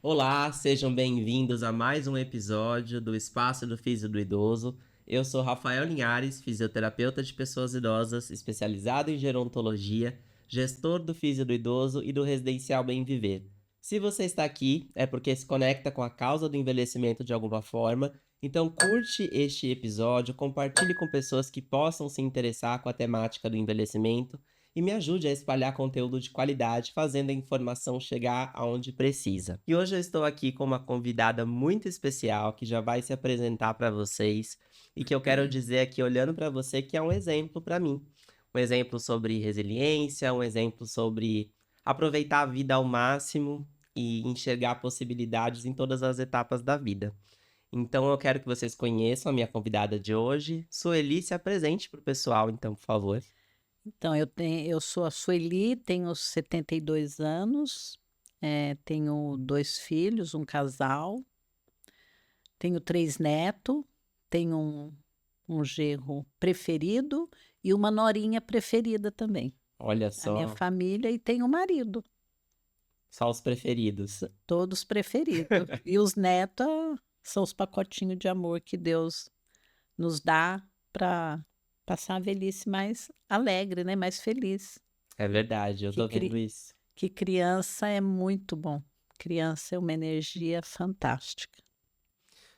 Olá, sejam bem-vindos a mais um episódio do Espaço do Físio do Idoso. Eu sou Rafael Linhares, fisioterapeuta de pessoas idosas, especializado em gerontologia, gestor do Físio do Idoso e do Residencial Bem Viver. Se você está aqui, é porque se conecta com a causa do envelhecimento de alguma forma, então curte este episódio, compartilhe com pessoas que possam se interessar com a temática do envelhecimento e me ajude a espalhar conteúdo de qualidade, fazendo a informação chegar aonde precisa. E hoje eu estou aqui com uma convidada muito especial que já vai se apresentar para vocês e que eu quero dizer aqui, olhando para você, que é um exemplo para mim. Um exemplo sobre resiliência, um exemplo sobre aproveitar a vida ao máximo e enxergar possibilidades em todas as etapas da vida. Então eu quero que vocês conheçam a minha convidada de hoje. Sueli, se apresente para o pessoal, então, por favor. Então, eu sou a Sueli, tenho 72 anos, tenho 2 filhos, um casal, tenho 3 netos, tenho um genro preferido e uma norinha preferida também. Olha A minha só, família e tenho um marido, só os preferidos. todos preferidos. E os netos são os pacotinhos de amor que Deus nos dá para passar a velhice mais alegre, né, mais feliz. É verdade, eu Que tô vendo cri isso. Que criança é muito bom. Criança é uma energia fantástica.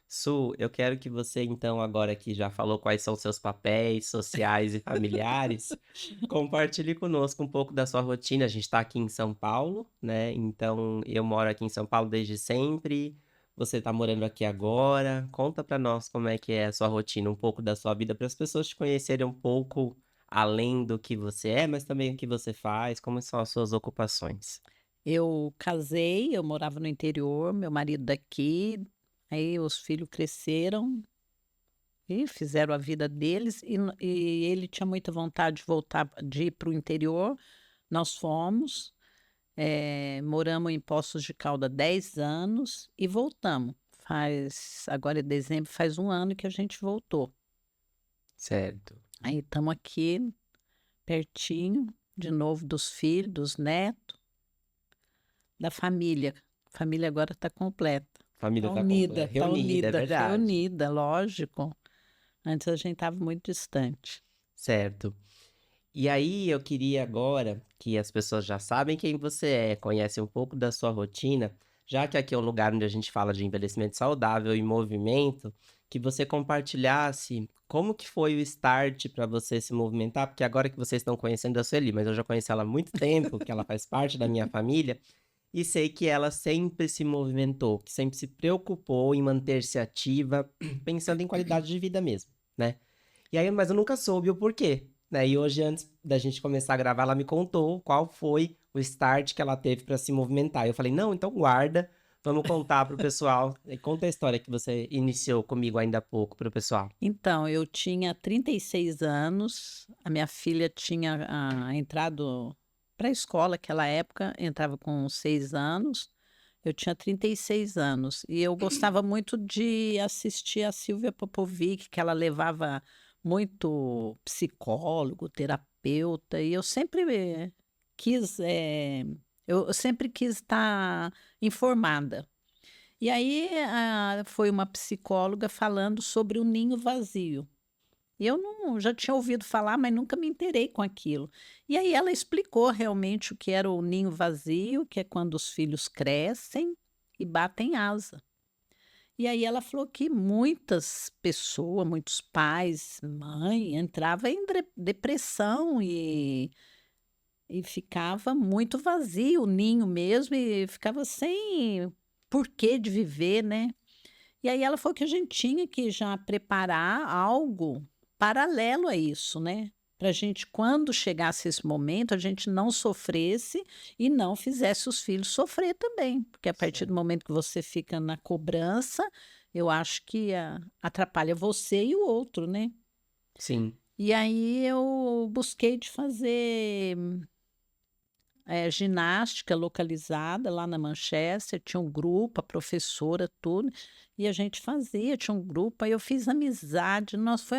Su, eu quero que você, então, agora que já falou quais são seus papéis sociais e familiares, compartilhe conosco um pouco da sua rotina. A gente está aqui em São Paulo, né? Então, eu moro aqui em São Paulo desde sempre. Você está morando aqui agora. Conta para nós como é que é a sua rotina, um pouco da sua vida, para as pessoas te conhecerem um pouco além do que você é, mas também o que você faz, como são as suas ocupações. Eu casei, eu morava no interior, meu marido daqui, aí os filhos cresceram e fizeram a vida deles, e ele tinha muita vontade de voltar, de ir para o interior. Nós fomos, moramos em Poços de Calda 10 anos e voltamos. Agora é dezembro, faz um ano que a gente voltou. Certo. Aí estamos aqui pertinho, de novo, dos filhos, dos netos, da família. A família agora está completa. Família Está tá unida, está reunida, é unida, verdade. reunida, lógico. Antes a gente estava muito distante. Certo. E aí eu queria agora que as pessoas já sabem quem você é, conhecem um pouco da sua rotina, já que aqui é um lugar onde a gente fala de envelhecimento saudável e movimento, que você compartilhasse como que foi o start para você se movimentar, porque agora que vocês estão conhecendo a Sueli, mas eu já conheci ela há muito tempo, que ela faz parte da minha família, e sei que ela sempre se movimentou, que sempre se preocupou em manter-se ativa, pensando em qualidade de vida mesmo, né? E aí, mas eu nunca soube o porquê, né? E hoje, antes da gente começar a gravar, ela me contou qual foi o start que ela teve para se movimentar. Eu falei, não, então guarda, vamos contar pro pessoal. E conta a história que você iniciou comigo ainda há pouco pro pessoal. Então, eu tinha 36 anos, a minha filha tinha entrado para a escola naquela época, entrava com 6 anos, eu tinha 36 anos. E eu gostava muito de assistir a Silvia Popovic, que ela levava muito psicólogo, terapeuta, e quis, eu sempre quis estar informada. E aí, foi uma psicóloga falando sobre o ninho vazio. E eu não já tinha ouvido falar, mas nunca me inteirei com aquilo. E aí ela explicou realmente o que era o ninho vazio, que é quando os filhos crescem e batem asa. E aí ela falou que muitas pessoas, muitos pais, mãe, entrava em depressão e ficava muito vazio o ninho mesmo e ficava sem porquê de viver, né? E aí ela falou que a gente tinha que já preparar algo paralelo a isso, né? Para a gente, quando chegasse esse momento, a gente não sofresse e não fizesse os filhos sofrer também. Porque a partir do Certo. momento que você fica na cobrança, eu acho que atrapalha você e o outro, né? Sim, E aí eu busquei de fazer ginástica localizada lá na Manchester, tinha um grupo, a professora, tudo, e a gente fazia, tinha um grupo, aí eu fiz amizade, nossa,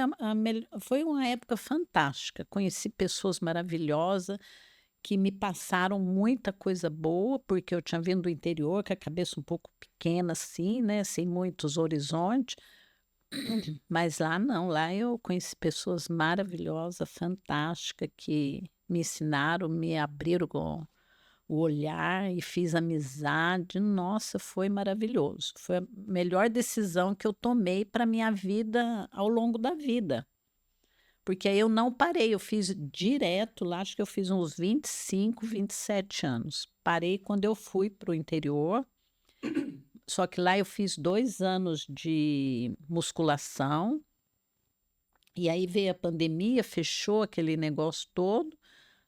foi uma época fantástica, conheci pessoas maravilhosas que me passaram muita coisa boa, porque eu tinha vindo do interior, com a cabeça um pouco pequena assim, né, sem muitos horizontes, mas lá não, lá eu conheci pessoas maravilhosas, fantásticas, que me ensinaram, me abriram o olhar e fiz amizade. Nossa, foi maravilhoso. Foi a melhor decisão que eu tomei para minha vida ao longo da vida. Porque aí eu não parei, eu fiz direto lá, acho que eu fiz uns 25, 27 anos. Parei quando eu fui para o interior, só que lá eu fiz 2 anos de musculação, e aí veio a pandemia, fechou aquele negócio todo.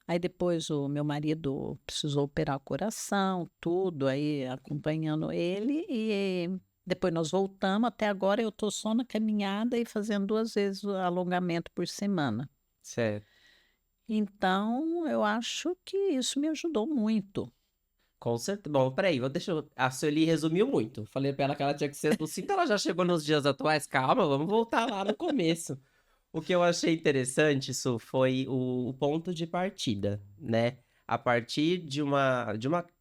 Aí depois o meu marido precisou operar o coração, tudo, aí acompanhando ele, e depois nós voltamos. Até agora eu estou só na caminhada e fazendo 2 vezes o alongamento por semana. Certo. Então, eu acho que isso me ajudou muito. Com certeza. Bom, peraí, a Sueli resumiu muito. Falei pra ela que ela tinha que ser do 5, ela já chegou nos dias atuais. Calma, vamos voltar lá no começo. O que eu achei interessante, Su, foi o ponto de partida, né? A partir de uma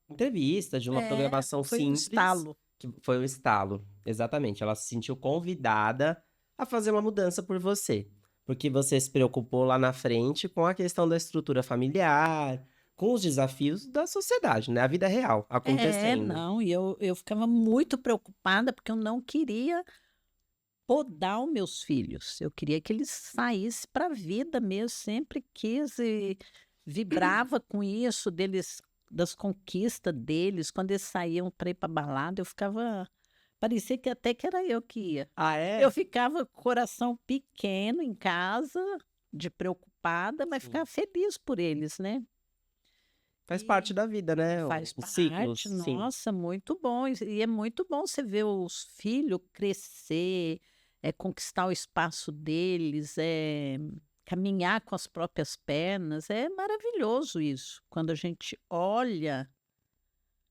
entrevista, de uma programação Foi um simples, estalo. que foi um estalo. Exatamente. Ela se sentiu convidada a fazer uma mudança por você. Porque você se preocupou lá na frente com a questão da estrutura familiar, com os desafios da sociedade, né? A vida real acontecendo. Não, e eu ficava muito preocupada porque eu não queria podar os meus filhos. Eu queria que eles saíssem para a vida mesmo, sempre quis e vibrava com isso deles, das conquistas deles. Quando eles saíam para ir para balada, eu ficava, parecia que até que era eu que ia. Ah, Eu é? ficava com o coração pequeno em casa, de preocupada, mas Sim. ficava feliz por eles, né? Faz parte E da vida, né? faz Os ciclos, parte, sim. nossa, muito bom. E é muito bom você ver os filhos crescer, conquistar o espaço deles, caminhar com as próprias pernas. É maravilhoso isso. Quando a gente olha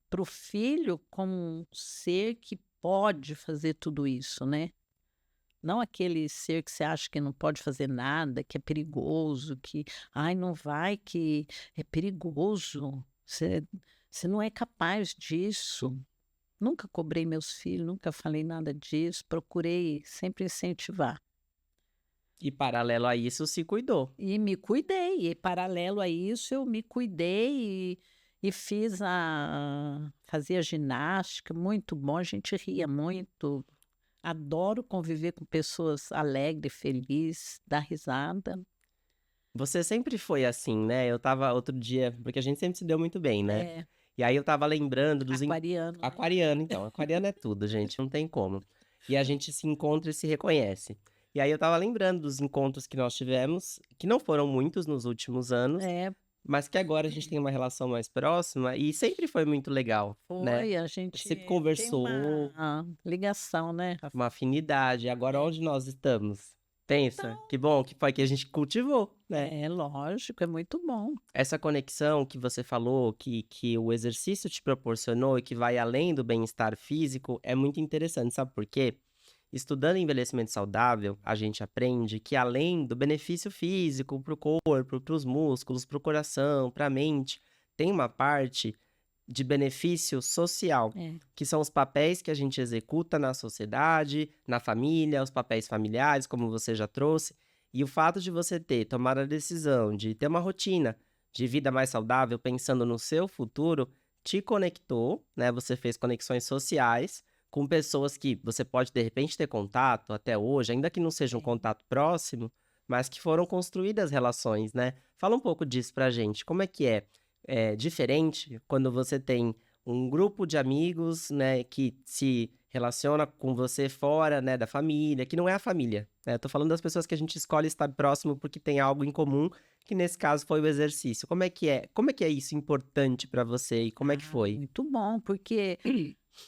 para o filho como um ser que pode fazer tudo isso, né? Não aquele ser que você acha que não pode fazer nada, que é perigoso, que, ai, não vai, que é perigoso. Você não é capaz disso. Nunca cobrei meus filhos, nunca falei nada disso, procurei sempre incentivar. E paralelo a isso, se cuidou. E me cuidei, e paralelo a isso, eu me cuidei e fazia ginástica, muito bom, a gente ria muito. Adoro conviver com pessoas alegres, felizes, dar risada. Você sempre foi assim, né? Eu tava outro dia, porque a gente sempre se deu muito bem, né? É, E aí eu tava lembrando aquariano, né? Aquariano, então. Aquariano é tudo, gente, não tem como. E a gente se encontra e se reconhece. E aí eu tava lembrando dos encontros que nós tivemos, que não foram muitos nos últimos anos, É, mas que agora a gente tem uma relação mais próxima e sempre foi muito legal, né? foi, a Sempre gente tem conversou, uma ligação, né, Rafa? uma afinidade. E agora É. onde nós estamos? Pensa, Então, que bom que foi que a gente cultivou, né? é lógico, é muito bom. Essa conexão que você falou, que o exercício te proporcionou e que vai além do bem-estar físico, é muito interessante, sabe por quê? Estudando envelhecimento saudável, a gente aprende que além do benefício físico para o corpo, para os músculos, para o coração, para a mente, tem uma parte de benefício social, É, que são os papéis que a gente executa na sociedade, na família, os papéis familiares, como você já trouxe. E o fato de você ter tomado a decisão de ter uma rotina de vida mais saudável, pensando no seu futuro, te conectou, né? Você fez conexões sociais com pessoas que você pode de repente ter contato até hoje, ainda que não seja um é. contato próximo, mas que foram construídas relações, né? Fala um pouco disso pra gente. Como é que é diferente quando você tem um grupo de amigos, né, que se relaciona com você fora, né, da família, que não é a família, né? Eu tô falando das pessoas que a gente escolhe estar próximo porque tem algo em comum, que nesse caso foi o exercício. Como é que é? Como é que é isso importante pra você e como é que Ah, foi? muito bom, porque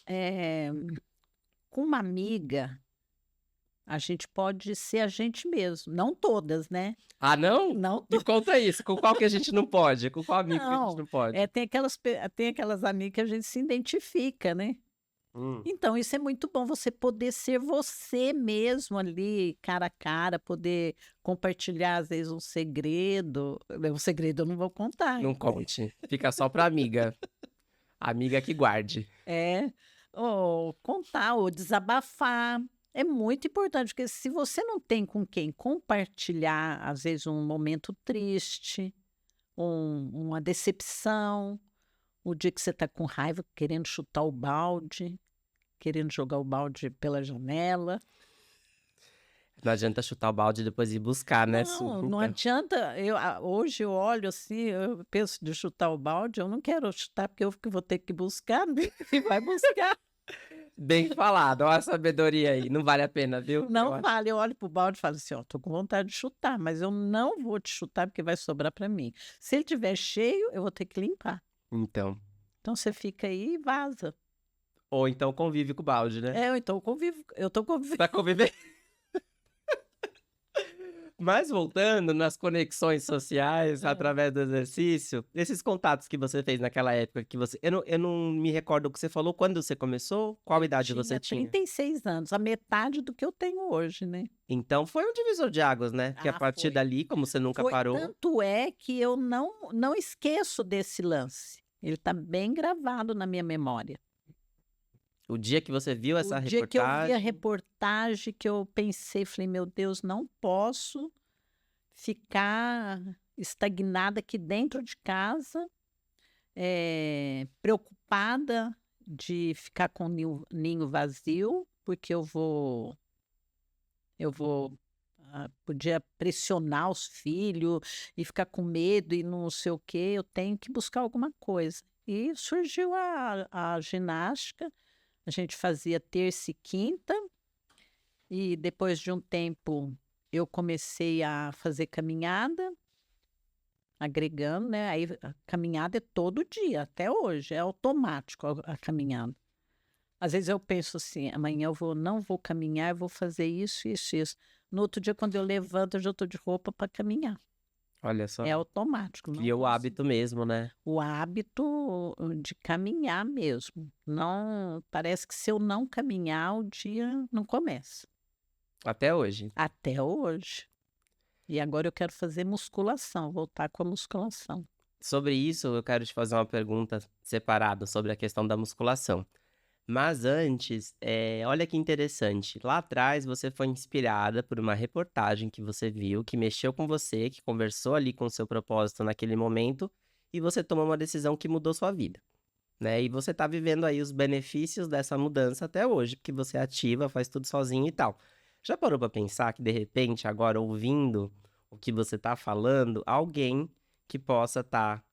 eh, com uma amiga, A gente pode ser a gente mesmo. Não todas, né? Ah, não? Não Me conta isso. Com qual que a gente não pode? Com qual amigo que a gente Não, não pode? tem aquelas amigas que a gente se identifica, né. Hum, Então isso é muito bom, você poder ser você mesmo ali, cara a cara, poder compartilhar, às vezes, um segredo. O segredo eu não vou contar, não hein. conte. Fica só pra amiga. Amiga que guarde. É, ou contar, ou desabafar. É muito importante, porque se você não tem com quem compartilhar, às vezes, um momento triste, uma decepção, o dia que você está com raiva, querendo chutar o balde, querendo jogar o balde pela janela. Não adianta chutar o balde e depois ir buscar, né? Não Então. adianta. Hoje eu olho assim, eu penso de chutar o balde, eu não quero chutar porque eu que vou ter que buscar, né? E vai buscar. Bem falado, olha a sabedoria aí. Não vale a pena, viu? Eu Não acho. vale. Eu olho pro balde e falo assim: ó, tô com vontade de chutar, mas eu não vou te chutar porque vai sobrar para mim. Se ele tiver cheio, eu vou ter que limpar. Então. Então você fica aí e vaza. Ou então convive com o balde, né? É, então eu tô convivendo. Pra conviver. Mas voltando nas conexões sociais através do exercício, esses contatos que você fez naquela época que você. Eu não me recordo o que você falou, quando você começou, qual Eu idade você tinha tinha? 36 anos, a metade do que eu tenho hoje, né. Então foi um divisor de águas, né? Que a Ah, partir foi. dali, como você nunca Foi, parou, tanto é que eu não esqueço desse lance. Ele está bem gravado na minha memória. o dia que você viu O essa dia que eu vi a reportagem. reportagem, que eu pensei, falei: "Meu Deus, não posso ficar estagnada aqui dentro de casa, preocupada de ficar com o ninho vazio, porque eu vou, podia pressionar os filhos e ficar com medo e não sei o quê, eu tenho que buscar alguma coisa". E surgiu a ginástica, a gente fazia terça e quinta, e depois de um tempo eu comecei a fazer caminhada, agregando, né, aí a caminhada é todo dia, até hoje, é automático a caminhada. Às vezes eu penso assim: "Amanhã eu não vou caminhar, eu vou fazer isso, isso, isso". No outro dia, quando eu levanto, eu já estou de roupa para caminhar. Olha só, É automático, não cria o posso. hábito mesmo, né? O hábito de caminhar mesmo. Não, parece que se eu não caminhar, o dia não começa. Até hoje. Até hoje. E agora eu quero fazer musculação, voltar com a musculação. Sobre isso, eu quero te fazer uma pergunta separada sobre a questão da musculação. Mas antes, olha que interessante. Lá atrás você foi inspirada por uma reportagem que você viu, que mexeu com você, que conversou ali com o seu propósito naquele momento, e você tomou uma decisão que mudou sua vida, né? E você tá vivendo aí os benefícios dessa mudança até hoje, porque você é ativa, faz tudo sozinho e tal. Já parou pra pensar que de repente, agora ouvindo o que você tá falando, alguém que possa estar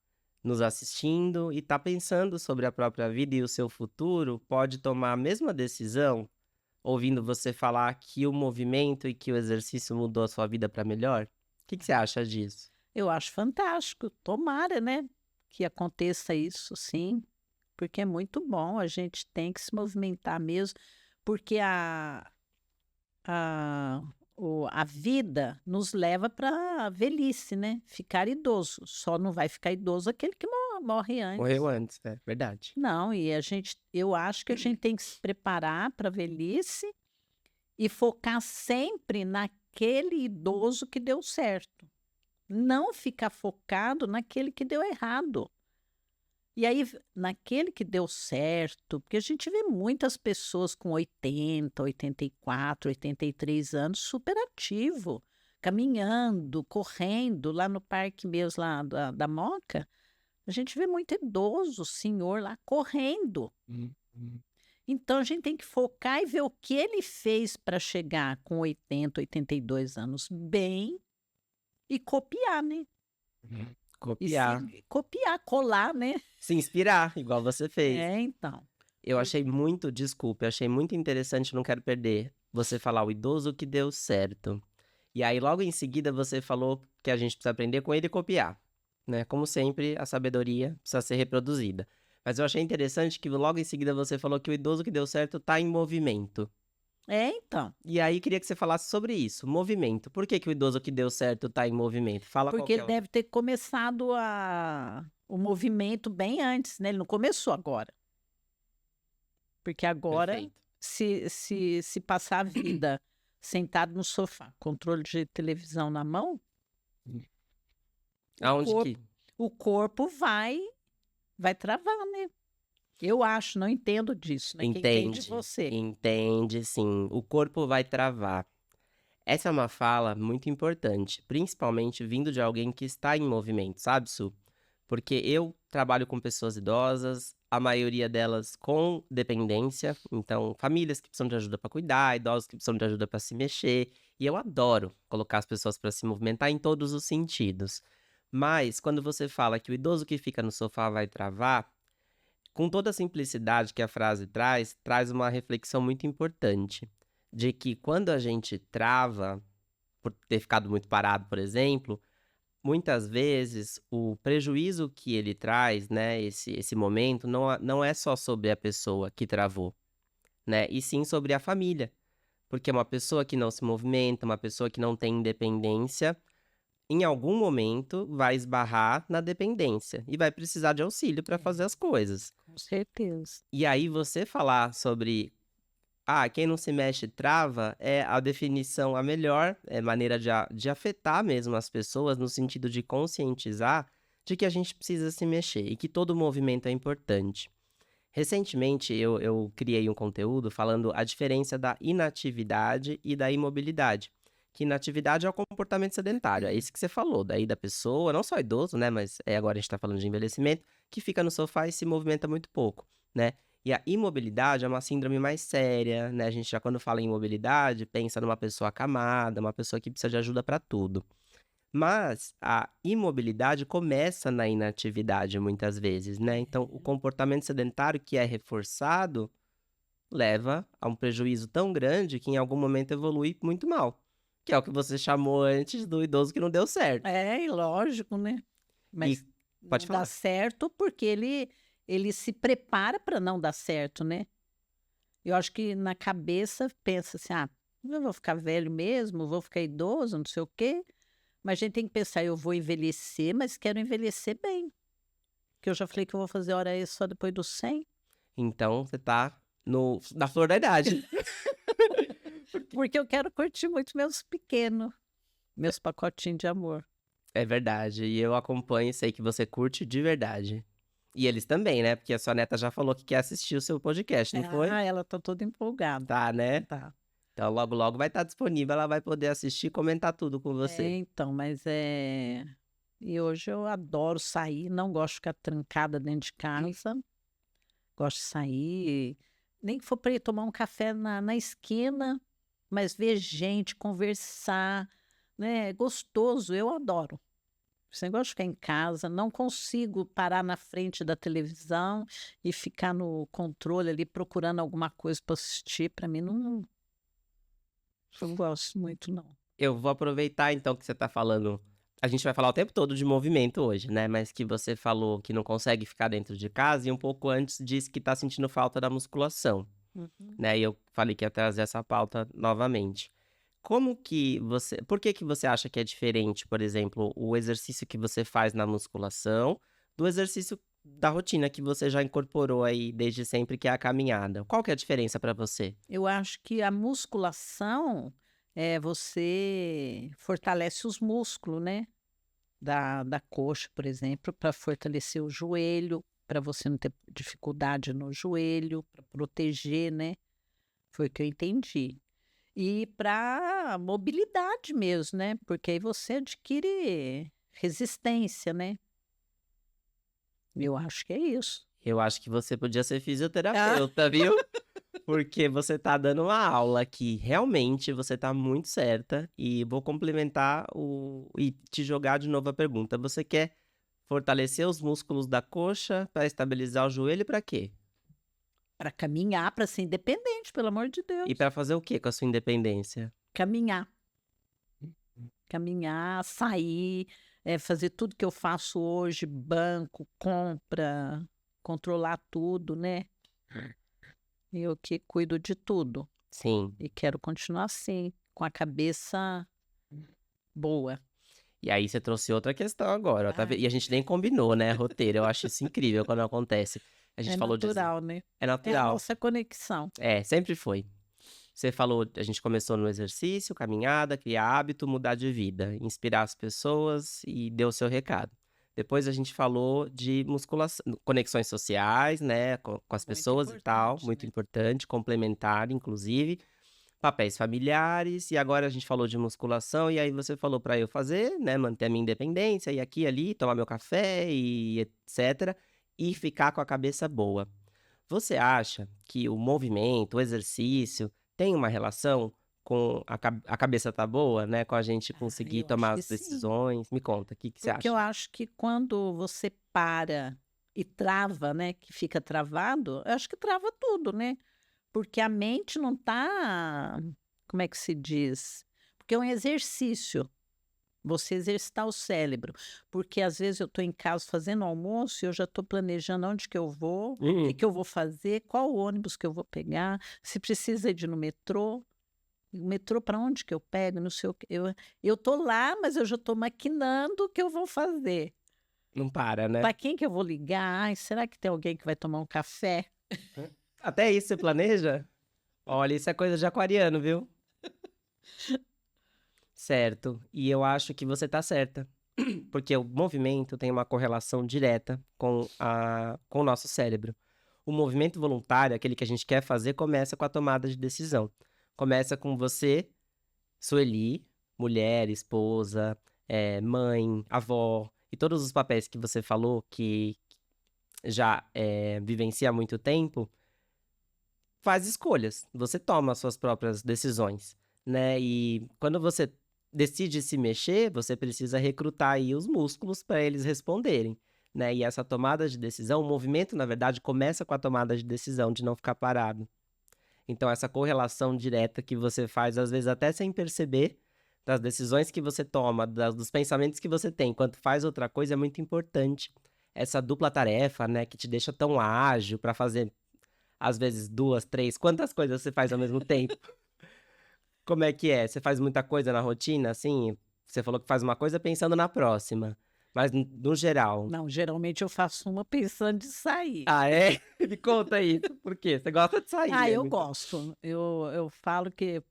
nos assistindo e tá pensando sobre a própria vida e o seu futuro, pode tomar a mesma decisão, ouvindo você falar que o movimento e que o exercício mudou a sua vida para melhor? O que que você acha disso? Eu acho fantástico, tomara, né, que aconteça isso sim, porque é muito bom, a gente tem que se movimentar mesmo, porque a a vida nos leva para a velhice, né, ficar idoso, só não vai ficar idoso aquele que morre Morreu antes. antes, é verdade. Não, e eu acho que a gente tem que se preparar para a velhice e focar sempre naquele idoso que deu certo, não ficar focado naquele que deu errado. E aí, naquele que deu certo, porque a gente vê muitas pessoas com 80, 84, 83 anos super ativo, caminhando, correndo, lá no parque mesmo lá da Moca, a gente vê muito idoso, senhor lá correndo. Uhum. Então a gente tem que focar e ver o que ele fez para chegar com 80, 82 anos bem e copiar, né? E Copiar. se copiar, colar, né? Se inspirar, igual você fez. É, então. Eu achei muito, desculpe, eu achei muito interessante, não quero perder, você falar o idoso que deu certo. E aí, logo em seguida, você falou que a gente precisa aprender com ele e copiar, né? Como sempre, a sabedoria precisa ser reproduzida. Mas eu achei interessante que logo em seguida você falou que o idoso que deu certo tá em movimento. Então, E aí, queria que você falasse sobre isso, movimento. Por que que o idoso que deu certo tá em movimento? Fala qual porque que ele é o... deve ter começado o movimento bem antes, né? Ele não começou agora. Porque agora, Perfeito. se passar a vida sentado no sofá, controle de televisão na mão, o Aonde corpo, que... o corpo vai travar, né? Eu acho, não entendo disso, né? Quem entende é Entende, você. entende, sim. O corpo vai travar. Essa é uma fala muito importante, principalmente vindo de alguém que está em movimento, sabe, Su? Porque eu trabalho com pessoas idosas, a maioria delas com dependência, então famílias que precisam de ajuda para cuidar, idosos que precisam de ajuda para se mexer, e eu adoro colocar as pessoas para se movimentar em todos os sentidos. Mas quando você fala que o idoso que fica no sofá vai travar, com toda a simplicidade que a frase traz, traz uma reflexão muito importante, de que quando a gente trava, por ter ficado muito parado, por exemplo, muitas vezes o prejuízo que ele traz, né, esse momento, não é só sobre a pessoa que travou, né, e sim sobre a família. Porque uma pessoa que não se movimenta, uma pessoa que não tem independência, em algum momento vai esbarrar na dependência e vai precisar de auxílio para fazer É, as coisas. com certeza. E aí você falar sobre, quem não se mexe trava, é a definição a melhor, maneira de afetar mesmo as pessoas, no sentido de conscientizar de que a gente precisa se mexer e que todo movimento é importante. Recentemente eu criei um conteúdo falando a diferença da inatividade e da imobilidade. Que inatividade é o comportamento sedentário, é esse que você falou, daí da pessoa, não só idoso, né, mas agora a gente está falando de envelhecimento, que fica no sofá e se movimenta muito pouco, né? E a imobilidade é uma síndrome mais séria, né? A gente já quando fala em imobilidade, pensa numa pessoa acamada, uma pessoa que precisa de ajuda para tudo. Mas a imobilidade começa na inatividade muitas vezes, né? Então, o comportamento sedentário que é reforçado leva a um prejuízo tão grande que em algum momento evolui muito mal, que é o que você chamou antes do idoso que não deu certo. É, e lógico, né? E Mas pode não dá falar. certo porque ele se prepara para não dar certo, né? Eu acho que na cabeça pensa assim, eu vou ficar velho mesmo, vou ficar idoso, não sei o quê. Mas a gente tem que pensar, eu vou envelhecer, mas quero envelhecer bem. Que eu já falei que eu vou fazer hora extra só depois dos 100. Então, você tá no na flor da idade. Porque eu quero curtir muito meus pequenos, meus pacotinhos de amor. É verdade, e eu acompanho e sei que você curte de verdade. E eles também, né, porque a sua neta já falou que quer assistir o seu podcast, não foi? Ela tá toda empolgada. Tá, né? Tá. Então logo, logo vai estar disponível, ela vai poder assistir e comentar tudo com você. Então, mas é. E hoje eu adoro sair, não gosto de ficar trancada dentro de casa. Gosto de sair, nem que for para ir tomar um café na esquina, mas ver gente, conversar, né? É gostoso, eu adoro. Esse negócio de ficar em casa, não consigo parar na frente da televisão e ficar no controle ali procurando alguma coisa para assistir. Para mim, não gosto muito, não. Eu vou aproveitar então que você tá falando. A gente vai falar o tempo todo de movimento hoje, né? Mas que você falou que não consegue ficar dentro de casa e um pouco antes disse que tá sentindo falta da musculação, Uhum. né? E eu falei que ia trazer essa pauta novamente. Como que você. Por que que você acha que é diferente, por exemplo, o exercício que você faz na musculação do exercício da rotina que você já incorporou aí desde sempre, que é a caminhada? Qual que é a diferença pra você? Eu acho que a musculação você fortalece os músculos, né? Da coxa, por exemplo, para fortalecer o joelho, para você não ter dificuldade no joelho, para proteger, né? Foi o que eu entendi. E para mobilidade mesmo, né? Porque aí você adquire resistência, né? Eu acho que é isso. Eu acho que você podia ser Ah, fisioterapeuta, viu? Porque você tá dando uma aula aqui, realmente você tá muito certa. E vou complementar e te jogar de novo a pergunta. Você quer fortalecer os músculos da coxa para estabilizar o joelho para quê? para caminhar, para ser independente, pelo amor de E Deus. para fazer o quê com a sua independência? Caminhar. Caminhar, sair, fazer tudo que eu faço hoje, banco, compra, controlar tudo, né? Eu que cuido de tudo. Sim. E quero continuar assim, com a cabeça boa. E aí você trouxe outra questão agora, ó, tá Ai, vendo? E a gente nem combinou, né, roteiro. Eu acho isso incrível quando acontece. A é gente falou de natural, né? é É a natural. nossa conexão. É, sempre foi. Você falou, a gente começou no exercício, caminhada, criar hábito, mudar de vida, inspirar as pessoas e deu o seu recado. Depois a gente falou de musculação, conexões sociais, né, com as Muito pessoas e tal, importante, muito né? importante, complementar, inclusive, papéis familiares, e agora a gente falou de musculação, e aí você falou para eu fazer, né, manter a minha independência, e aqui e ali, tomar meu café e etc, e ficar com a cabeça boa. Você acha que o movimento, o exercício, tem uma relação com a cabeça tá boa, né, com a gente Ah, conseguir eu acho tomar que as sim. decisões? Me conta, o que que você Porque eu acha? acho que quando você para e trava, né, que fica travado, eu acho que trava tudo, né? Porque a mente não tá, como é que se diz? Porque é um exercício, você exercitar o cérebro. Porque às vezes eu estou em casa fazendo almoço e eu já estou planejando onde que eu vou, o que Uhum. que eu vou fazer, qual o ônibus que eu vou pegar, se precisa ir de no metrô. O metrô para onde que eu pego? Não sei o que. Eu tô lá, mas eu já estou maquinando o que eu vou fazer. Não para, né? Para quem que eu vou ligar? Ai, será que tem alguém que vai tomar um café? Até isso você planeja? Olha, isso é coisa de aquariano, viu? Certo. E eu acho que você tá certa. Porque o movimento tem uma correlação direta com o nosso cérebro. O movimento voluntário, aquele que a gente quer fazer, começa com a tomada de decisão. Começa com você, Sueli, mulher, esposa, mãe, avó, e todos os papéis que você falou que já vivencia há muito tempo, faz escolhas. Você toma as suas próprias decisões, né? E quando você decide se mexer, você precisa recrutar aí os músculos para eles responderem, né? E essa tomada de decisão, o movimento, na verdade, começa com a tomada de decisão de não ficar parado. Então, essa correlação direta que você faz, às vezes até sem perceber, das decisões que você toma, dos pensamentos que você tem, enquanto faz outra coisa, é muito importante. Essa dupla tarefa, né, que te deixa tão ágil para fazer, às vezes, duas, três, quantas coisas você faz ao mesmo tempo? Como é que é? Você faz muita coisa na rotina, assim? Você falou que faz uma coisa pensando na próxima, mas no geral. Não, geralmente eu faço uma pensando de sair. Ah, é? Me conta isso. Por quê? Você gosta de sair Ah, eu mesmo, então. gosto. Eu falo que,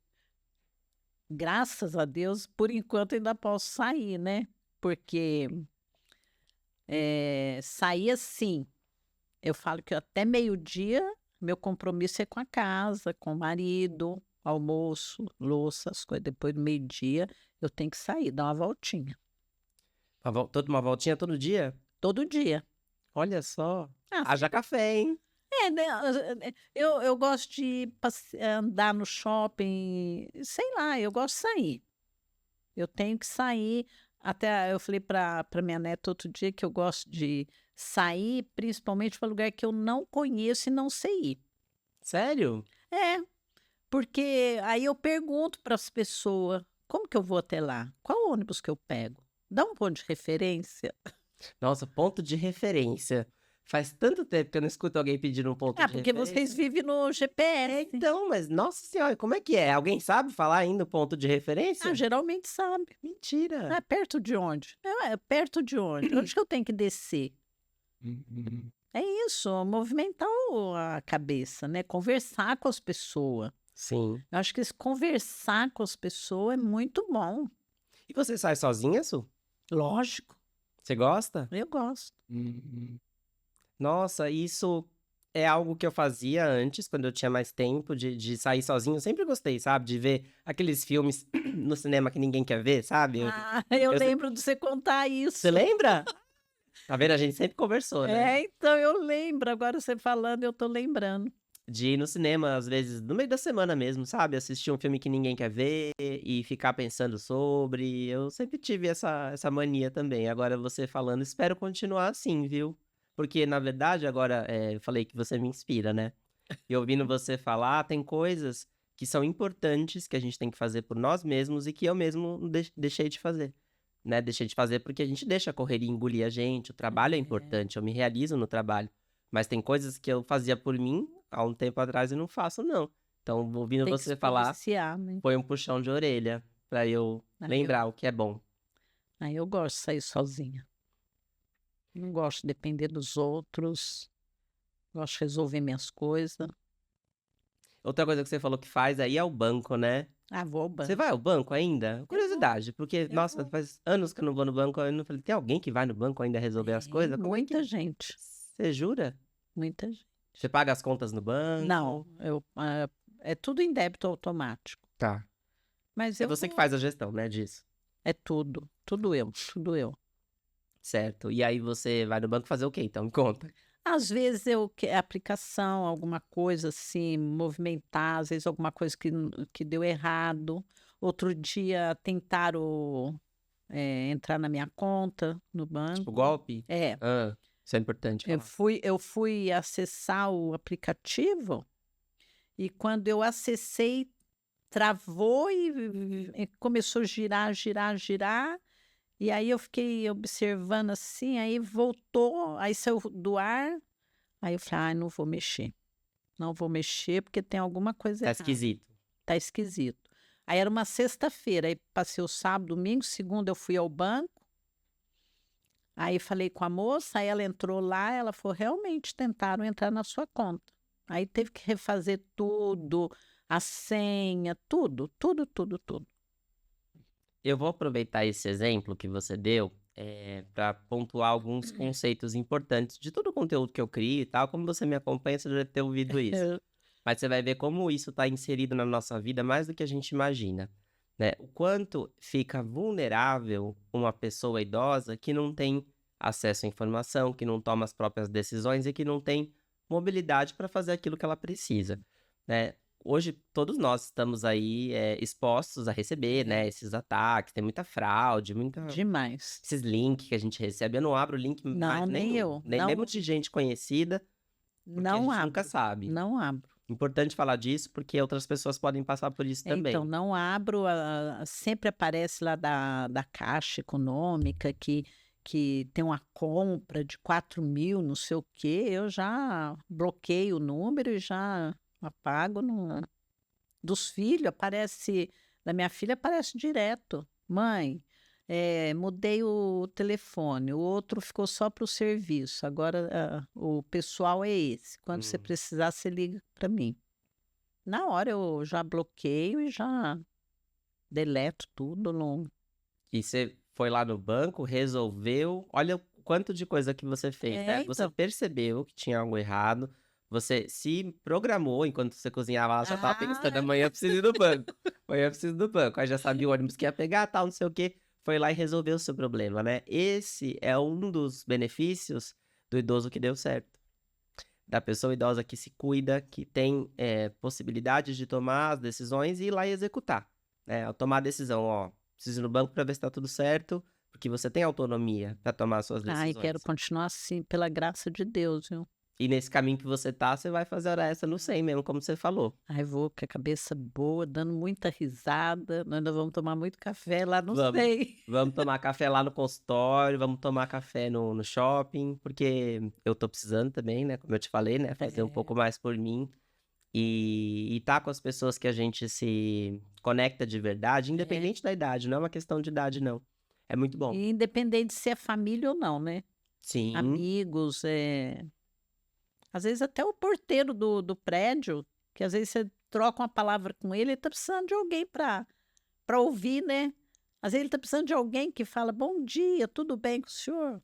graças a Deus, por enquanto ainda posso sair, né? Porque sair assim, eu falo que até meio-dia, meu compromisso é com a casa, com o marido, almoço, louça, as coisas. Depois do meio-dia, eu tenho que sair, dar uma voltinha. Toda uma voltinha todo dia? Todo dia. Olha só. Ah, Haja café, hein? né, eu gosto de andar no shopping, sei lá, eu gosto de sair. Eu tenho que sair. Até eu falei para minha neta outro dia que eu gosto de sair, principalmente para lugar que eu não conheço e não sei ir. Sério? É, porque aí eu pergunto para as pessoas: como que eu vou até lá? Qual ônibus que eu pego? Dá um ponto de referência. Nossa, ponto de referência. Faz tanto tempo que eu não escuto alguém pedindo um ponto Ah, de porque vocês referência. vivem no É, GPS. então, mas nossa senhora, como é que é? Alguém sabe falar ainda o ponto de Ah, referência? geralmente sabe. Mentira. Ah, perto de onde? É perto de onde? Onde que eu tenho que descer? É isso, movimentar a cabeça, né? Conversar com as pessoas. Sim. Eu acho que esse conversar com as pessoas é muito bom. E você sai sozinha, Su? Lógico, Você gosta? eu gosto. Nossa, isso é algo que eu fazia antes, quando eu tinha mais tempo de sair sozinho. Eu sempre gostei, sabe? De ver aqueles filmes no cinema que ninguém quer ver, sabe? Ah, eu Eu se- lembro de você contar Você isso. lembra? Tá vendo? A gente sempre conversou, né? É, então eu lembro. Agora você falando, eu tô lembrando. De ir no cinema, às vezes, no meio da semana mesmo, sabe? Assistir um filme que ninguém quer ver e ficar pensando sobre. Eu sempre tive essa mania também. Agora você falando, espero continuar assim, viu? Porque, na verdade, agora, eu falei que você me inspira, né? E ouvindo você falar, tem coisas que são importantes que a gente tem que fazer por nós mesmos e que eu mesmo deixei de fazer, né? Deixei de fazer porque a gente deixa a correria engolir a gente, o trabalho é importante, eu me realizo no trabalho. Mas tem coisas que eu fazia por mim há um tempo atrás e não faço, não. Então, ouvindo Tem que você se falar, policiar, né? foi um puxão de orelha pra eu Aí eu, lembrar o que é bom. aí eu gosto de sair sozinha. Não gosto de depender dos outros. Gosto de resolver minhas coisas. Outra coisa que você falou que faz aí é o banco, né? Ah, vou ao Você banco. vai ao banco ainda? Eu vou, Curiosidade, porque, eu nossa, vou. faz anos que eu não vou no banco, eu não falei, tem alguém que vai no banco ainda resolver as Tem coisas? Como é que... muita gente. Você jura? Muita gente. Você paga as contas no Não, banco? é tudo em débito automático. Tá. Mas É eu você que vou. faz a gestão, né, disso. É tudo. Tudo eu. Tudo eu. Certo. E aí você vai no banco fazer o quê, então? Me conta. Às vezes aplicação, alguma coisa assim, movimentar, às vezes alguma coisa que deu errado. Outro dia tentaram entrar na minha conta no Tipo, banco. golpe? É, Ah, isso é importante eu falar. fui acessar o aplicativo e quando eu acessei, travou e começou a girar, girar, girar. E aí eu fiquei observando assim, aí voltou, aí saiu do ar. Aí eu falei, não vou mexer. Não vou mexer porque tem alguma coisa Tá errada. esquisito. Tá esquisito. Aí era uma sexta-feira, aí passei o sábado, domingo, segunda eu fui ao banco, aí falei com a moça, aí ela entrou lá, ela falou, realmente tentaram entrar na sua conta. Aí teve que refazer tudo, a senha, tudo, tudo, tudo, tudo. Eu vou aproveitar esse exemplo que você deu para pontuar alguns conceitos importantes de todo o conteúdo que eu crio e tal. Como você me acompanha, você já deve ter ouvido isso. Mas você vai ver como isso está inserido na nossa vida mais do que a gente imagina, né? O quanto fica vulnerável uma pessoa idosa que não tem acesso à informação, que não toma as próprias decisões e que não tem mobilidade para fazer aquilo que ela precisa, né? Hoje, todos nós estamos aí expostos a receber, né, esses ataques, tem muita fraude, Demais. esses links que a gente recebe. Eu não abro link Não, mais nem nenhum, eu. nem mesmo Não, de gente conhecida, porque a não gente nunca abro. sabe. Não abro. Importante falar disso, porque outras pessoas podem passar por isso Então, também. não abro, sempre aparece lá da Caixa Econômica que tem uma compra de 4.000, não sei o quê, eu já bloqueio o número e já apago. Dos filhos, da minha filha aparece direto. Mãe, mudei o telefone, o outro ficou só para o serviço, agora o pessoal é esse. Quando você Hum. precisar, você liga para mim. Na hora eu já bloqueio e já deleto tudo. Não... E você foi lá no banco, resolveu. Olha o quanto de coisa que você fez, né? Você Então. percebeu que tinha algo errado. Você se programou enquanto você cozinhava, ela já estava pensando, Ah, amanhã eu preciso ir no banco. Amanhã eu preciso ir no banco. Aí já sabia o ônibus que ia pegar, tal, não sei o quê. Foi lá e resolveu o seu problema, né? Esse é um dos benefícios do idoso que deu certo. Da pessoa idosa que se cuida, que tem possibilidades de tomar as decisões e ir lá e executar, né? Ao tomar a decisão, ó, preciso ir no banco para ver se está tudo certo, porque você tem autonomia para tomar as suas ai, quero decisões. continuar assim, pela graça de Deus, viu? E nesse caminho que você tá, você vai fazer hora extra no 100 mesmo, como você falou. Ai, vou com a cabeça boa, dando muita risada. Nós ainda vamos tomar muito café lá, não Vamos. sei. Vamos tomar café lá no consultório, vamos tomar café no shopping, porque eu tô precisando também, né? Como eu te falei, né? Fazer um pouco mais por mim. E tá com as pessoas que a gente se conecta de verdade, independente da idade, não é uma questão de idade, não. É muito bom. E independente se é família ou não, né? Sim. Amigos, às vezes até o porteiro do prédio, que às vezes você troca uma palavra com ele tá precisando de alguém para ouvir, né? Às vezes ele tá precisando de alguém que fala, bom dia, tudo bem com o senhor?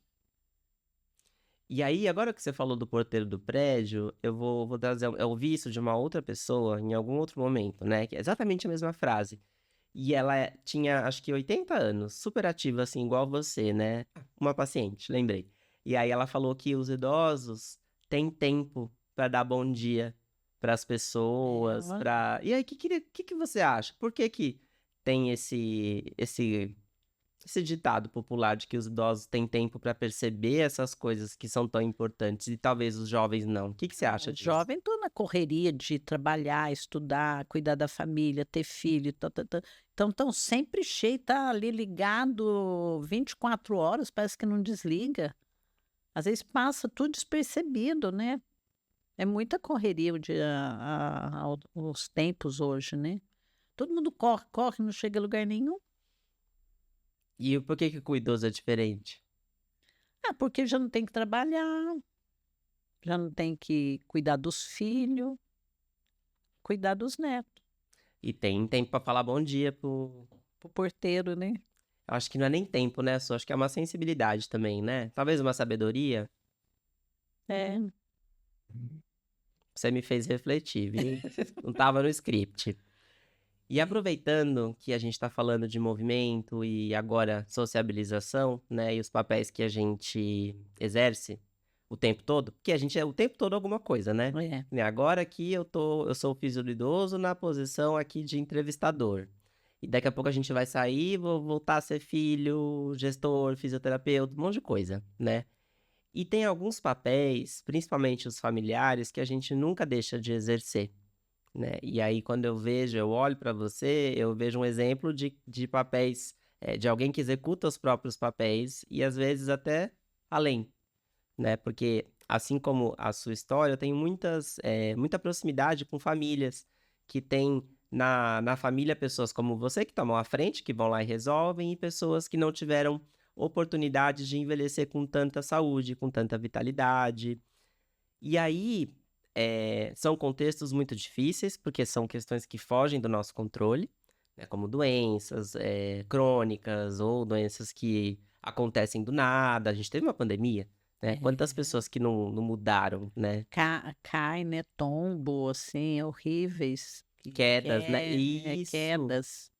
E aí, agora que você falou do porteiro do prédio, eu vou trazer. Eu ouvi isso de uma outra pessoa em algum outro momento, né? Que é exatamente a mesma frase. E ela tinha, acho que 80 anos, super ativa, assim, igual você, né? Uma paciente, lembrei. E aí ela falou que os idosos têm tempo para dar bom dia para as pessoas, Ó, para. E aí, o que você acha? Por que que tem esse ditado popular de que os idosos têm tempo para perceber essas coisas que são tão importantes e talvez os jovens não? O que você acha os disso? jovens estão na correria de trabalhar, estudar, cuidar da família, ter filho, então estão sempre cheios, tá ali ligado 24 horas, parece que não desliga. Às vezes passa tudo despercebido, né? É muita correria os tempos hoje, né? Todo mundo corre, corre, não chega a lugar nenhum. E por que que com o idoso é diferente? Ah, porque já não tem que trabalhar, já não tem que cuidar dos filhos, cuidar dos netos, E tem tempo pra falar bom dia pro... pro porteiro, né? Eu acho que não é nem tempo, né? Só acho que é uma sensibilidade também, né? Talvez uma sabedoria. É. Você me fez refletir, viu? Não tava no script. E aproveitando que a gente está falando de movimento e agora sociabilização, né, e os papéis que a gente exerce o tempo todo, porque a gente é o tempo todo alguma coisa, né? É. Né, agora aqui eu sou o fisiolidoso na posição aqui de entrevistador. E daqui a pouco a gente vai sair, vou voltar a ser filho, gestor, fisioterapeuta, um monte de coisa, né? E tem alguns papéis, principalmente os familiares, que a gente nunca deixa de exercer, né? E aí, quando eu olho para você, eu vejo um exemplo de papéis, de alguém que executa os próprios papéis e às vezes até além, né? Porque assim como a sua história, eu tenho muita proximidade com famílias que têm na família pessoas como você que tomam a frente, que vão lá e resolvem, e pessoas que não tiveram oportunidade de envelhecer com tanta saúde, com tanta vitalidade. E aí, são contextos muito difíceis, porque são questões que fogem do nosso controle, né, como doenças, crônicas ou doenças que acontecem do nada. A gente teve uma pandemia, né? Quantas É. pessoas que não mudaram, né? Cai, né? Tombo, assim, horríveis. Quedas, né? Isso. Quedas.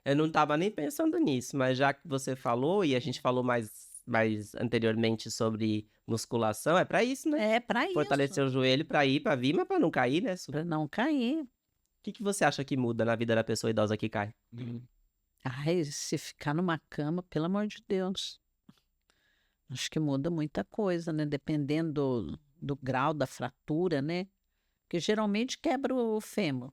Eu não estava nem pensando nisso, mas já que você falou e a gente falou mais anteriormente sobre musculação, é para isso, né? É para Fortalecer isso, o joelho para ir, para vir, mas para não cair, né? para não cair. Que você acha que muda na vida da pessoa idosa que cai? Ai, se ficar numa cama, pelo amor de Deus. Acho que muda muita coisa, né? Dependendo do grau da fratura, né? Porque geralmente quebra o fêmur.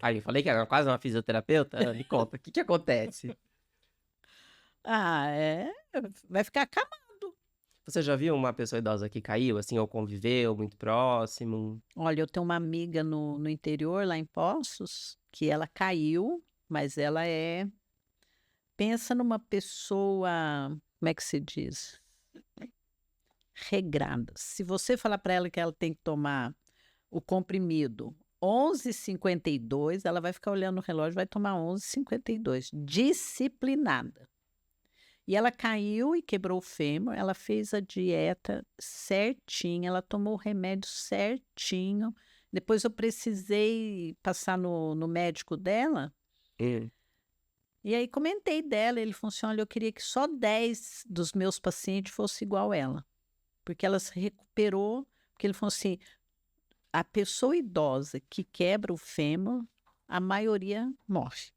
Aí eu falei que era quase uma fisioterapeuta? Ah, me conta, o que que acontece? Ah, é. Vai ficar acamado. Você já viu uma pessoa idosa que caiu, assim, ou conviveu muito próximo? Olha, eu tenho uma amiga no interior, lá em Poços, que ela caiu, mas ela é. Pensa numa pessoa. Como é que se diz? Regrada. Se você falar para ela que ela tem que tomar o comprimido 11h52, ela vai ficar olhando o relógio, vai tomar 11h52, disciplinada. E ela caiu e quebrou o fêmur, ela fez a dieta certinha, ela tomou o remédio certinho. Depois eu precisei passar no médico dela, Hum. e aí comentei dela, ele falou assim: olha, eu queria que só 10 dos meus pacientes fosse igual ela, porque ela se recuperou, porque ele falou assim: a pessoa idosa que quebra o fêmur, a maioria morre,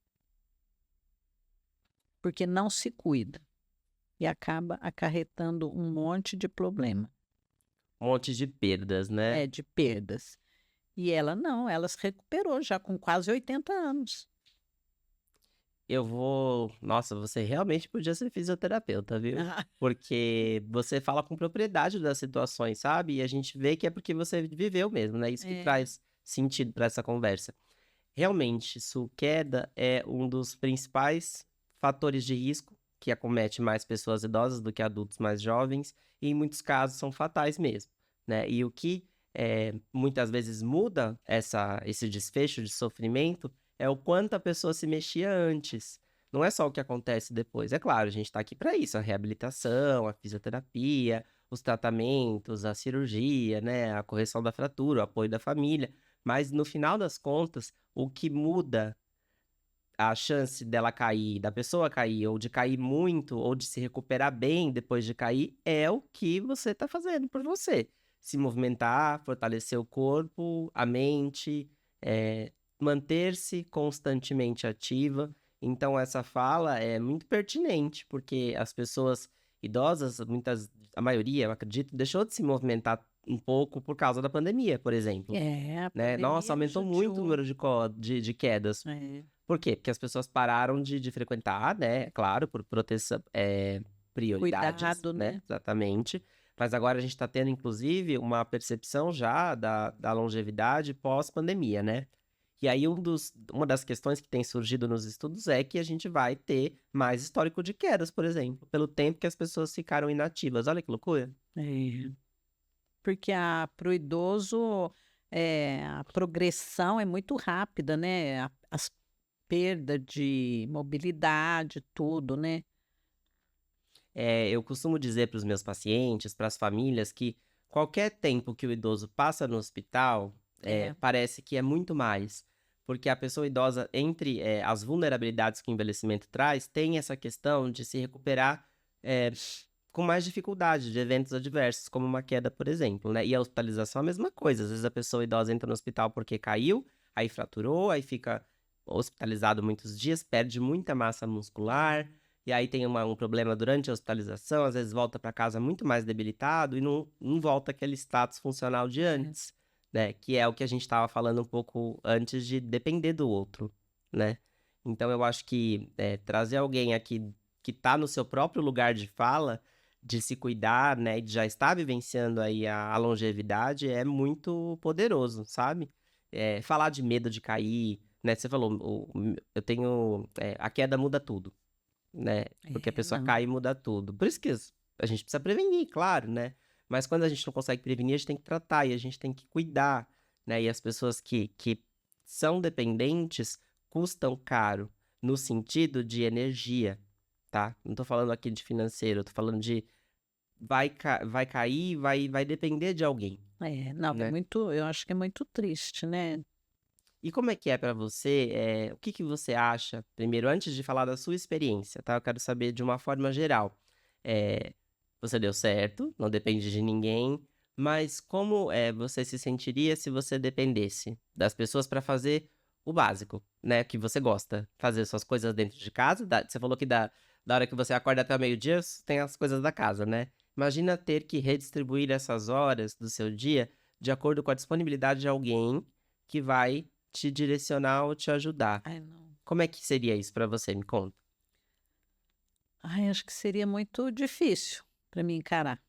porque não se cuida e acaba acarretando um monte de problema, Um monte de perdas, né? de perdas. E ela não, ela se recuperou já com quase 80 anos. Nossa, você realmente podia ser fisioterapeuta, viu? Ah, Porque você fala com propriedade das situações, sabe? E a gente vê que é porque você viveu mesmo, né? Isso que é, traz sentido para essa conversa. Realmente, sua queda é um dos principais fatores de risco que acomete mais pessoas idosas do que adultos mais jovens, e em muitos casos são fatais mesmo, né? E o que muitas vezes muda esse desfecho de sofrimento é o quanto a pessoa se mexia antes. Não é só o que acontece depois. É claro, a gente está aqui para isso, a reabilitação, a fisioterapia, os tratamentos, a cirurgia, né? A correção da fratura, o apoio da família. Mas no final das contas, o que muda a chance dela cair, da pessoa cair, ou de cair muito, ou de se recuperar bem depois de cair, é o que você está fazendo por você. Se movimentar, fortalecer o corpo, a mente, manter-se constantemente ativa. Então, essa fala é muito pertinente, porque as pessoas idosas, a maioria, eu acredito, deixou de se movimentar um pouco por causa da pandemia, por exemplo, a né? Nossa, pandemia aumentou muito o judiou. número de quedas. É, Por quê? Porque as pessoas pararam de frequentar, né? Claro, por proteção, prioridades, cuidado, né? né? Exatamente. Mas agora a gente está tendo, inclusive, uma percepção já da longevidade pós-pandemia, né? E aí uma das questões que tem surgido nos estudos é que a gente vai ter mais histórico de quedas, por exemplo, pelo tempo que as pessoas ficaram inativas. Olha que loucura. É. Porque para o idoso, a progressão é muito rápida, né? As perdas de mobilidade, tudo, né? Eu costumo dizer para os meus pacientes, para as famílias, que qualquer tempo que o idoso passa no hospital, É. parece que é muito mais. Porque a pessoa idosa, entre as vulnerabilidades que o envelhecimento traz, tem essa questão de se recuperar eh, com mais dificuldade de eventos adversos, como uma queda, por exemplo, né? E a hospitalização é a mesma coisa. Às vezes a pessoa idosa entra no hospital porque caiu, aí fraturou, aí fica hospitalizado muitos dias, perde muita massa muscular. E aí tem um problema durante a hospitalização, às vezes volta para casa muito mais debilitado e não volta aquele status funcional de antes, né? Que é o que a gente estava falando um pouco antes de depender do outro, né? Então eu acho que trazer alguém aqui que está no seu próprio lugar de fala, de se cuidar, né? E de já estar vivenciando aí a longevidade é muito poderoso, sabe? Falar de medo de cair, né? Você falou, eu tenho. A queda muda tudo, né? Porque a pessoa Não. cai e muda tudo. Por isso que a gente precisa prevenir, claro, né? Mas quando a gente não consegue prevenir, a gente tem que tratar e a gente tem que cuidar, né? E as pessoas que são dependentes custam caro no sentido de energia, tá? Não tô falando aqui de financeiro, eu tô falando de vai cair, vai depender de alguém, Não, né? eu acho que é muito triste, né? E como é que é pra você? O que que você acha? Primeiro, antes de falar da sua experiência, tá? Eu quero saber de uma forma geral. Eh, Você deu certo, não depende de ninguém, mas como você se sentiria se você dependesse das pessoas para fazer o básico, né? Que você gosta, fazer suas coisas dentro de casa. Você falou que da hora que você acorda até o meio-dia, tem as coisas da casa, né? Imagina ter que redistribuir essas horas do seu dia de acordo com a disponibilidade de alguém que vai te direcionar ou te ajudar. Ai, não. Como é que seria isso pra você? Me conta. Ai, acho que seria muito difícil para mim encarar.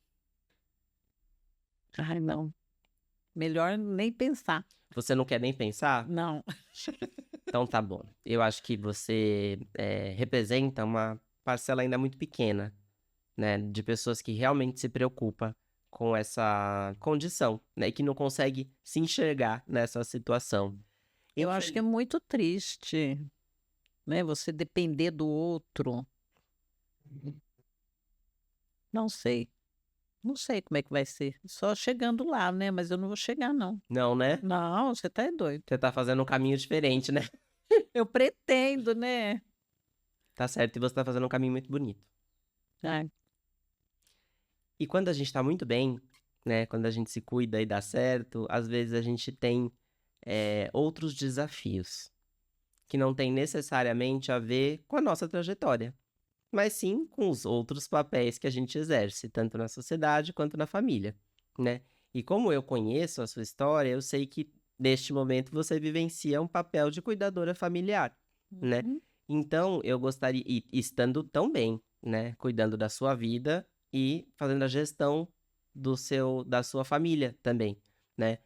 Ai, não. Melhor nem pensar. Você não quer nem pensar? Não. Então tá bom. Eu acho que você representa uma parcela ainda muito pequena, né, de pessoas que realmente se preocupa com essa condição, né, e que não consegue se enxergar nessa situação. Eu acho que é Infeliz muito triste, né? Você depender do outro. Não sei. Não sei como é que vai ser. Só chegando lá, né? Mas eu não vou chegar, não. Não, né? Não, você tá é doido. Você tá fazendo um caminho diferente, né? Eu pretendo, né? Tá certo, e você tá fazendo um caminho muito bonito. Ai, E quando a gente tá muito bem, né, quando a gente se cuida e dá certo, às vezes a gente tem outros desafios que não tem necessariamente a ver com a nossa trajetória, mas sim com os outros papéis que a gente exerce, tanto na sociedade quanto na família, né? E como eu conheço a sua história, eu sei que neste momento você vivencia um papel de cuidadora familiar, né? uhum. Então eu gostaria, e estando tão bem, né, cuidando da sua vida e fazendo a gestão da sua família também, né?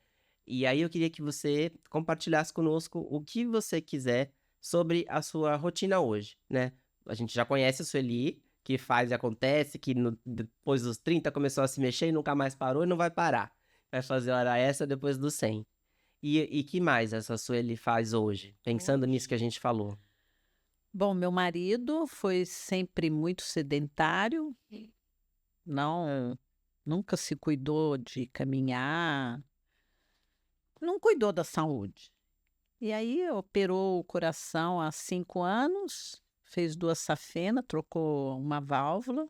E aí eu queria que você compartilhasse conosco o que você quiser sobre a sua rotina hoje, né? A gente já conhece a Sueli, que faz e acontece, que depois dos 30 começou a se mexer e nunca mais parou e não vai parar. Vai fazer hora extra depois dos 100. E que mais essa Sueli faz hoje, pensando nisso que a Hoje. gente falou? Bom, meu marido foi sempre muito sedentário, não, nunca se cuidou de caminhar, não cuidou da saúde. E aí operou o coração há 5 anos, fez 2 safena, trocou uma válvula.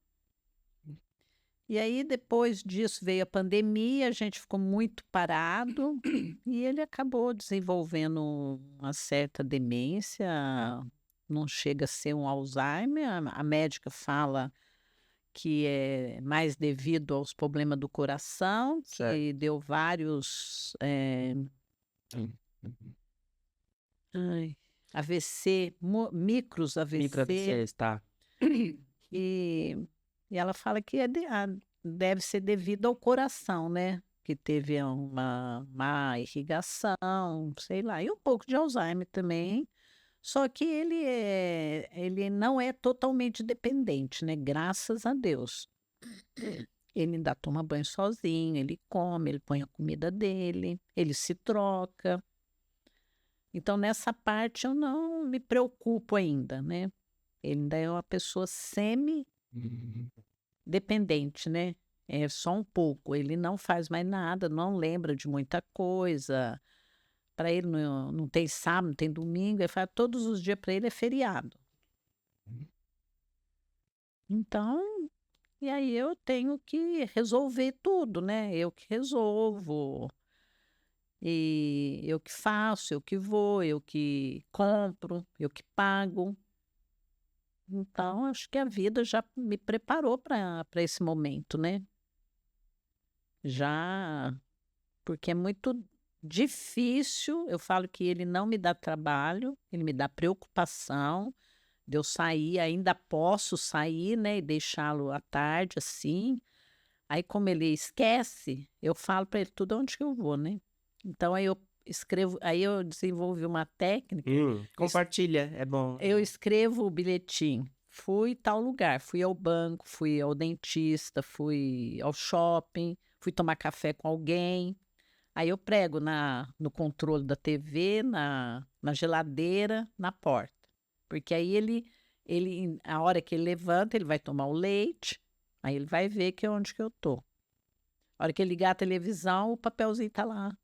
E aí depois disso veio a pandemia, a gente ficou muito parado e ele acabou desenvolvendo uma certa demência, não chega a ser um Alzheimer, a médica fala que é mais devido aos problemas do coração, Certo. que deu vários, ai, AVC, micros Micro AVC, AVCs, tá? e, e ela fala que é deve ser devido ao coração, né? Que teve uma má irrigação, sei lá, e um pouco de Alzheimer também. Só que ele não é totalmente dependente, né? Graças a Deus. Ele ainda toma banho sozinho, ele come, ele põe a comida dele, ele se troca. Então, nessa parte eu não me preocupo ainda, né? Ele ainda é uma pessoa semi-dependente, né? É só um pouco. Ele não faz mais nada, não lembra de muita coisa. Para ele não tem sábado, não tem domingo. Ele fala, todos os dias para ele é feriado. Então, e aí eu tenho que resolver tudo, né? Eu que resolvo. E eu que faço, eu que vou, eu que compro, eu que pago. Então, acho que a vida já me preparou para esse momento, né? Já, porque é muito difícil. Eu falo que ele não me dá trabalho, ele me dá preocupação de eu sair, ainda posso sair, né? E deixá-lo à tarde assim. Aí, como ele esquece, eu falo para ele tudo onde que eu vou, né? Então, aí eu escrevo, aí eu desenvolvi uma técnica. Compartilha, é bom. Eu escrevo o bilhetinho. Fui tal lugar, fui ao banco, fui ao dentista, fui ao shopping, fui tomar café com alguém. Aí eu prego no controle da TV, na geladeira, na porta. Porque aí a hora que ele levanta, ele vai tomar o leite, aí ele vai ver que é onde que eu tô. A hora que ele ligar a televisão, o papelzinho tá lá.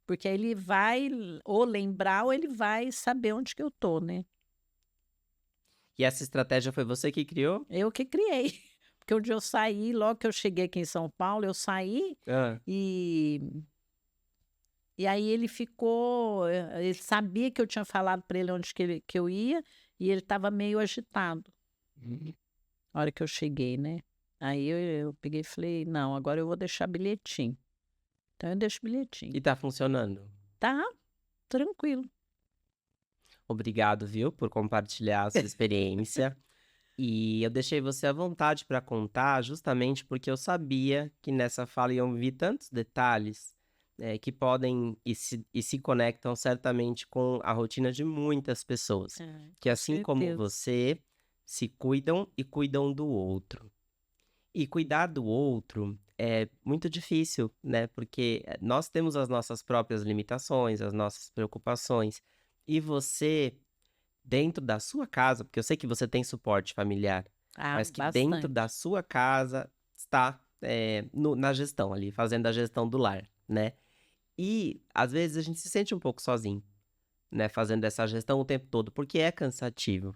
Porque aí ele vai ou lembrar ou ele vai saber onde que eu tô, né? E essa estratégia foi você que criou? Eu que criei. Porque um dia eu saí, logo que eu cheguei aqui em São Paulo, eu saí Ah, e, e aí ele ficou. Ele sabia que eu tinha falado para ele onde que eu ia e ele estava meio agitado na hora que eu cheguei, né? Aí eu peguei e falei: não, agora eu vou deixar bilhetinho. Então eu deixo bilhetinho. e tá funcionando. Tá tranquilo. Obrigado, viu, por compartilhar a sua experiência. E eu deixei você à vontade para contar, justamente porque eu sabia que nessa fala iam vir tantos detalhes, que podem e se conectam certamente com a rotina de muitas pessoas, É, que com assim como certeza. você, se cuidam e cuidam do outro. E cuidar do outro é muito difícil, né? Porque nós temos as nossas próprias limitações, as nossas preocupações. E você, dentro da sua casa, porque eu sei que você tem suporte familiar, Ah, mas que dentro da bastante. sua casa está na gestão ali, fazendo a gestão do lar, né? E às vezes a gente se sente um pouco sozinho, né? Fazendo essa gestão o tempo todo, porque é cansativo.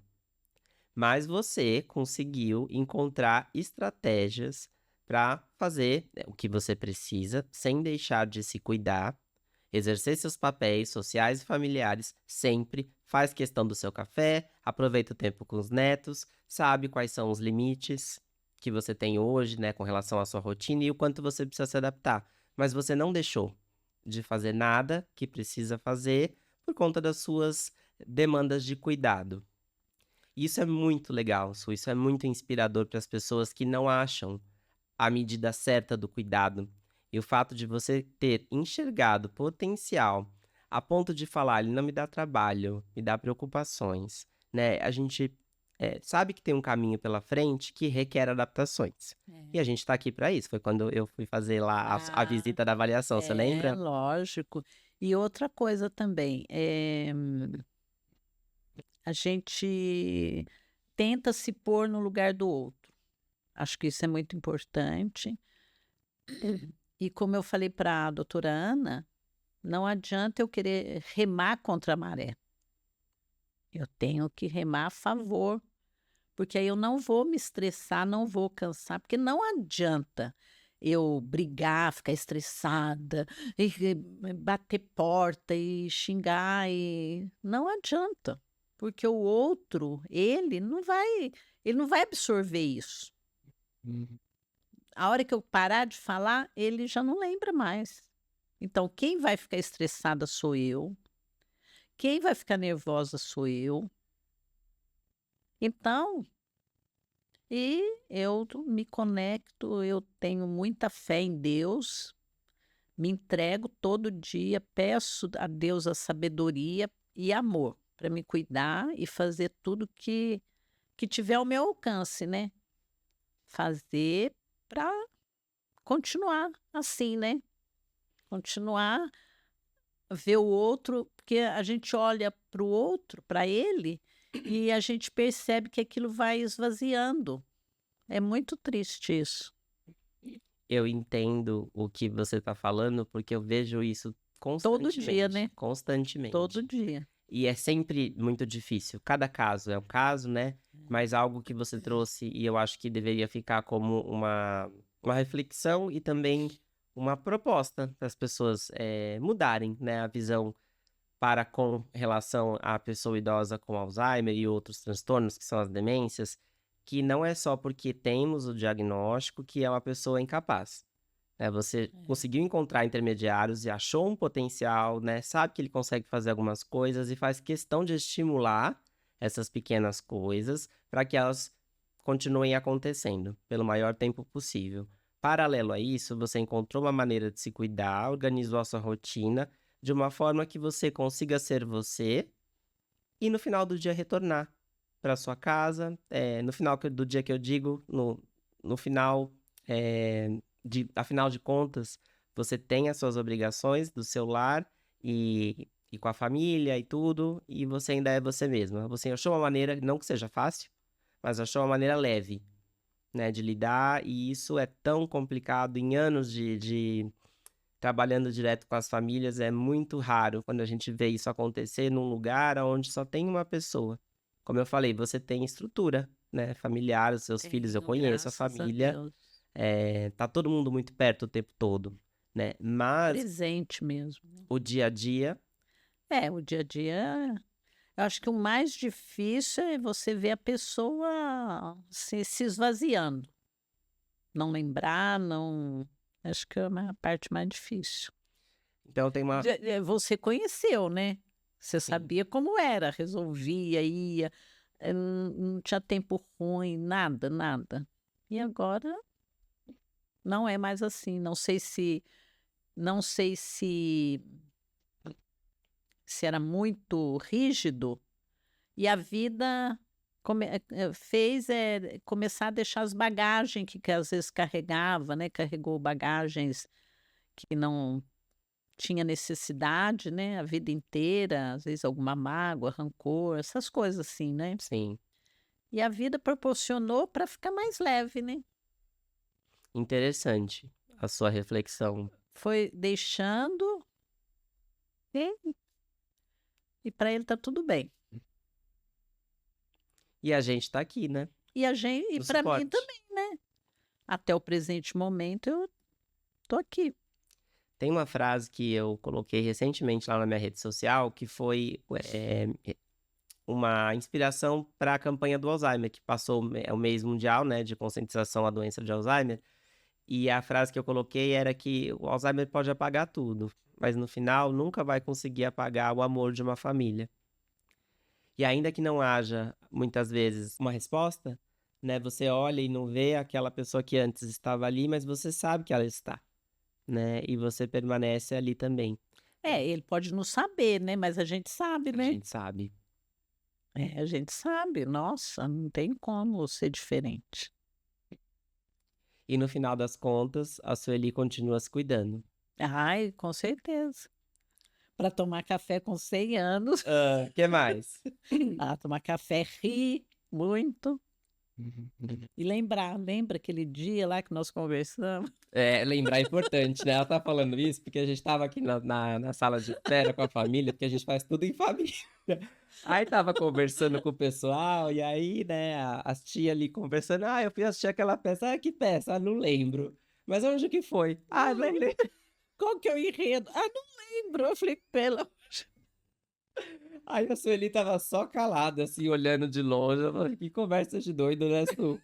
Mas você conseguiu encontrar estratégias para fazer, o que você precisa, sem deixar de se cuidar, exercer seus papéis sociais e familiares sempre, faz questão do seu café, aproveita o tempo com os netos, sabe quais são os limites que você tem hoje, né, com relação à sua rotina e o quanto você precisa se adaptar. Mas você não deixou de fazer nada que precisa fazer por conta das suas demandas de cuidado. E isso é muito legal, isso é muito inspirador para as pessoas que não acham a medida certa do cuidado. E o fato de você ter enxergado potencial a ponto de falar, ele não me dá trabalho, me dá preocupações, né? A gente sabe que tem um caminho pela frente que requer adaptações. E a É. gente está aqui para isso. Foi quando eu fui fazer lá a Ah, visita da avaliação, você é, lembra? lógico. E outra coisa também, a gente tenta se pôr no lugar do outro. Acho que isso é muito importante. E como eu falei para a doutora Ana, não adianta eu querer remar contra a maré. Eu tenho que remar a favor, porque aí eu não vou me estressar, não vou cansar, porque não adianta eu brigar, ficar estressada, bater porta e xingar e não adianta, porque o outro, ele não vai absorver isso. A hora que eu parar de falar, ele já não lembra mais. Então, quem vai ficar estressada sou eu, quem vai ficar nervosa sou eu. Então, E eu me conecto, eu tenho muita fé em Deus, me entrego todo dia, peço a Deus a sabedoria e amor para me cuidar e fazer tudo que tiver ao meu alcance, né? Fazer para continuar assim, né? Continuar a ver o outro, porque a gente olha para o outro, para ele, e a gente percebe que aquilo vai esvaziando. É muito triste isso. Eu entendo o que você tá falando, porque eu vejo isso Todo dia, constantemente, né? Todo constantemente. dia. E é sempre muito difícil. Cada caso é um caso, né? Mas algo que você trouxe e eu acho que deveria ficar como uma reflexão e também uma proposta para as pessoas mudarem, né, a visão para com relação à pessoa idosa com Alzheimer e outros transtornos, que são as demências, que não é só porque temos o diagnóstico que é uma pessoa incapaz. Né? Você É. conseguiu encontrar intermediários e achou um potencial, né? Sabe que ele consegue fazer algumas coisas e faz questão de estimular essas pequenas coisas para que elas continuem acontecendo pelo maior tempo possível. Paralelo a isso, você encontrou uma maneira de se cuidar, organizou a sua rotina de uma forma que você consiga ser você e no final do dia retornar para sua casa. No final do dia que eu digo, no final, afinal de contas, você tem as suas obrigações do seu lar e com a família e tudo, e você ainda é você mesma. Você achou uma maneira, não que seja fácil, mas achou uma maneira leve, né, de lidar, e isso é tão complicado em anos de trabalhando direto com as famílias, é muito raro quando a gente vê isso acontecer num lugar onde só tem uma pessoa. Como eu falei, você tem estrutura, né, familiar, os seus filhos, eu Tenho, conheço a graças a família, Deus. tá todo mundo muito perto o tempo todo, né, mas Presente mesmo, né. o dia a dia, É, o dia a dia, eu acho que o mais difícil é você ver a pessoa se esvaziando. Não lembrar, não, acho que é a parte mais difícil. então tem uma Você conheceu, né? Você sim, sabia como era, resolvia, ia, não tinha tempo ruim, nada, nada. E agora não é mais assim, não sei se era muito rígido e a vida fez começar a deixar as bagagens que às vezes carregava, né? Carregou bagagens que não tinha necessidade, né, a vida inteira, às vezes alguma mágoa, rancor, essas coisas assim, né. sim, E a vida proporcionou para ficar mais leve, né. interessante a sua reflexão. Foi deixando e para ele tá tudo bem. E a gente tá aqui, né, E no para mim suporte. também, né. Até o presente momento eu tô aqui. Tem uma frase que eu coloquei recentemente lá na minha rede social, que foi, uma inspiração para a campanha do Alzheimer, que passou o mês mundial, né, de conscientização à doença de Alzheimer, e a frase que eu coloquei era que o Alzheimer pode apagar tudo, mas no final nunca vai conseguir apagar o amor de uma família. E ainda que não haja, muitas vezes, uma resposta, né, você olha e não vê aquela pessoa que antes estava ali, mas você sabe que ela está, né, e você permanece ali também. É, ele pode não saber, né, mas a gente sabe, A né. gente sabe. É, a gente sabe, nossa, não tem como ser diferente. E no final das contas, a Sueli continua se cuidando. Ai, com certeza. Para tomar café com 100 anos. Que mais? Ah, tomar café, rir muito e lembra aquele dia lá que nós conversamos? Lembrar é importante, né? Ela tá falando isso porque a gente estava aqui na sala de espera com a família, porque a gente faz tudo em família. Aí tava conversando com o pessoal, e aí, né, as tia ali conversando, eu fui assistir aquela peça, que peça? Não lembro. Mas onde que foi? Não Não lembro. lembro. Qual que é o enredo? Ah, não lembro. Eu falei, pelo. Aí a Sueli tava só calada, assim, olhando de longe. Eu falei, que conversa de doido, né, Su?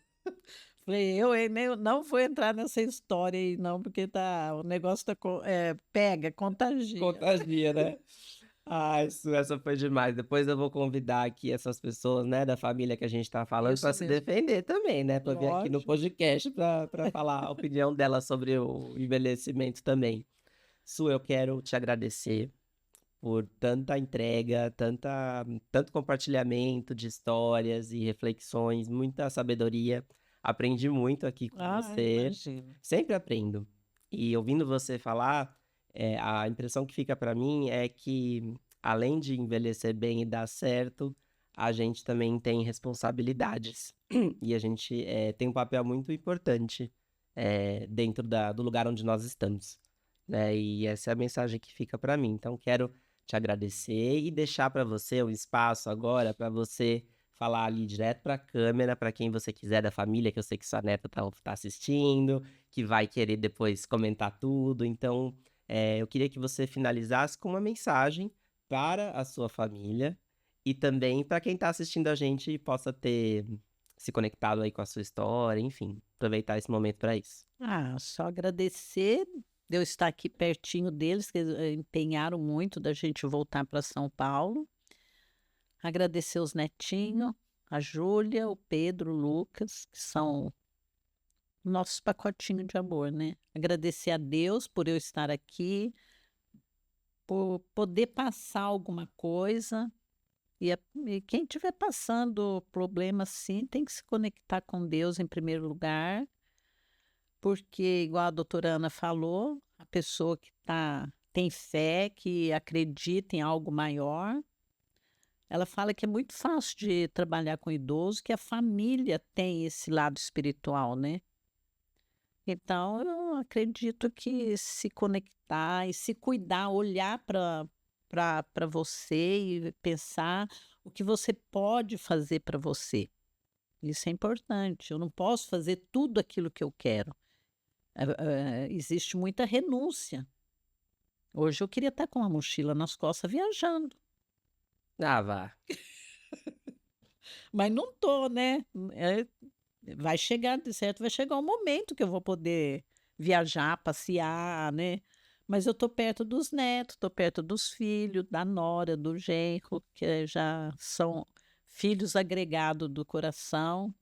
Falei, hein, nem, eu não vou entrar nessa história aí, não, porque tá, o negócio pega, contagia. Contagia, né? Ai, Su, essa foi demais. Depois eu vou convidar aqui essas pessoas, né, da família que a gente tá falando Isso para se mesmo. defender também, né, para vir aqui no Lógico. podcast para falar a opinião dela sobre o envelhecimento também. Su, eu quero te agradecer por tanta entrega, tanto compartilhamento de histórias e reflexões, muita sabedoria. Aprendi muito aqui com Ah, você. imagino. Sempre aprendo. E ouvindo você falar, a impressão que fica para mim é que, além de envelhecer bem e dar certo, a gente também tem responsabilidades. E a gente tem um papel muito importante dentro do lugar onde nós estamos, né? E essa é a mensagem que fica para mim. Então, quero te agradecer e deixar para você um espaço agora para você falar ali direto para a câmera, para quem você quiser da família, que eu sei que sua neta tá assistindo, que vai querer depois comentar tudo. Então, eu queria que você finalizasse com uma mensagem para a sua família e também para quem está assistindo a gente e possa ter se conectado aí com a sua história, enfim, aproveitar esse momento para isso. Ah, só agradecer de eu estar aqui pertinho deles, que eles empenharam muito da gente voltar para São Paulo. Agradecer os netinhos, a Júlia, o Pedro, o Lucas, que são nossos pacotinhos de amor, né? Agradecer a Deus por eu estar aqui, por poder passar alguma coisa. E quem estiver passando problema assim, tem que se conectar com Deus em primeiro lugar, porque, igual a doutora Ana falou, a pessoa que tem fé, que acredita em algo maior, ela fala que é muito fácil de trabalhar com idoso, que a família tem esse lado espiritual, né? Então, eu acredito que se conectar e se cuidar, olhar para você e pensar o que você pode fazer para você. Isso é importante. Eu não posso fazer tudo aquilo que eu quero. Existe muita renúncia. Hoje eu queria estar com a mochila nas costas viajando, Ah, vá. mas não tô, né? Vai chegar, de certo, vai chegar um momento que eu vou poder viajar, passear, né? Mas eu tô perto dos netos, tô perto dos filhos, da nora, do genro, que já são filhos agregados do coração.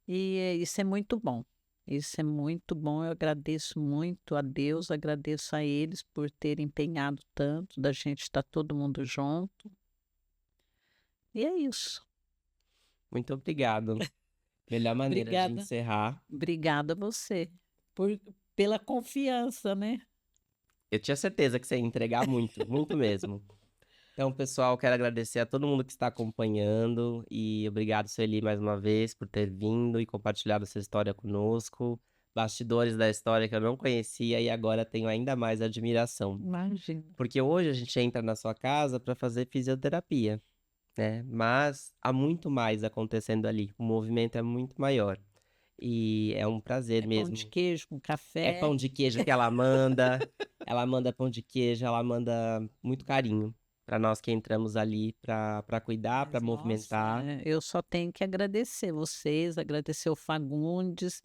E isso é muito bom. Isso é muito bom. Eu agradeço muito a Deus, agradeço a eles por terem empenhado tanto, da gente estar todo mundo junto. E é isso. Muito obrigado. Melhor maneira de Obrigada. encerrar. Obrigada a você pela confiança, né? Eu tinha certeza que você ia entregar muito, muito mesmo. Então, pessoal, quero agradecer a todo mundo que está acompanhando e obrigado, Sueli, mais uma vez por ter vindo e compartilhado essa história conosco. Bastidores da história que eu não conhecia e agora tenho ainda mais admiração. Imagina. Porque hoje a gente entra na sua casa para fazer fisioterapia, né? Mas há muito mais acontecendo ali. O movimento é muito maior. E é um prazer É pão de mesmo. queijo com É café. pão de queijo que ela manda. Ela manda pão de queijo, ela manda muito carinho para nós que entramos ali para cuidar, para Mas, nossa, movimentar. eu só tenho que agradecer vocês, agradecer o Fagundes,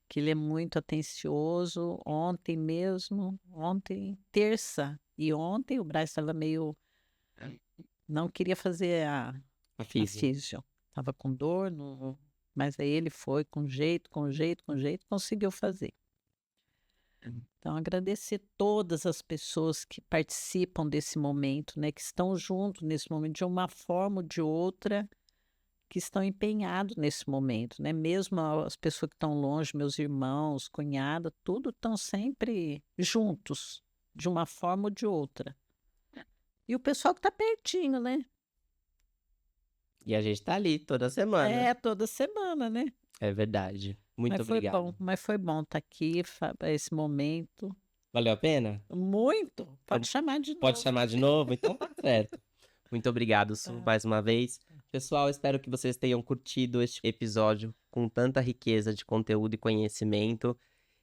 que ele é muito atencioso. Ontem mesmo, ontem, terça, e ontem o Braz estava meio. Não queria fazer A a Físio. físio. Estava com dor, mas aí ele foi com jeito, com jeito, com jeito, conseguiu fazer. Então, agradecer todas as pessoas que participam desse momento, né, que estão junto nesse momento, de uma forma ou de outra, que estão empenhados nesse momento, né? Mesmo as pessoas que estão longe, meus irmãos, cunhada, tudo estão sempre juntos, de uma forma ou de outra. E o pessoal que está pertinho, né? E a gente tá ali toda semana. É, toda semana, né? É verdade. Muito obrigado. Mas foi bom estar aqui, esse momento. Valeu a pena? Muito! Então, Pode chamar de pode novo. chamar de novo? Então tá certo. Muito obrigado, Su, Tá. mais uma vez. Pessoal, espero que vocês tenham curtido este episódio com tanta riqueza de conteúdo e conhecimento.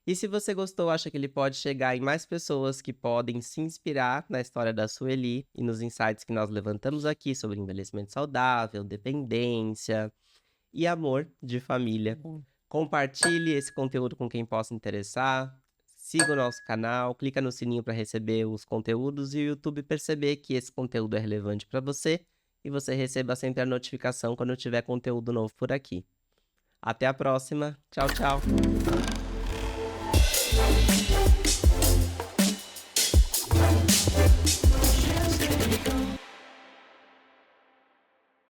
E se você gostou, acha que ele pode chegar em mais pessoas que podem se inspirar na história da Sueli e nos insights que nós levantamos aqui sobre envelhecimento saudável, dependência e amor de família. Bom. Compartilhe esse conteúdo com quem possa interessar. Siga o nosso canal, clica no sininho para receber os conteúdos e o YouTube perceber que esse conteúdo é relevante para você e você receba sempre a notificação quando tiver conteúdo novo por aqui. Até a próxima. Tchau, tchau.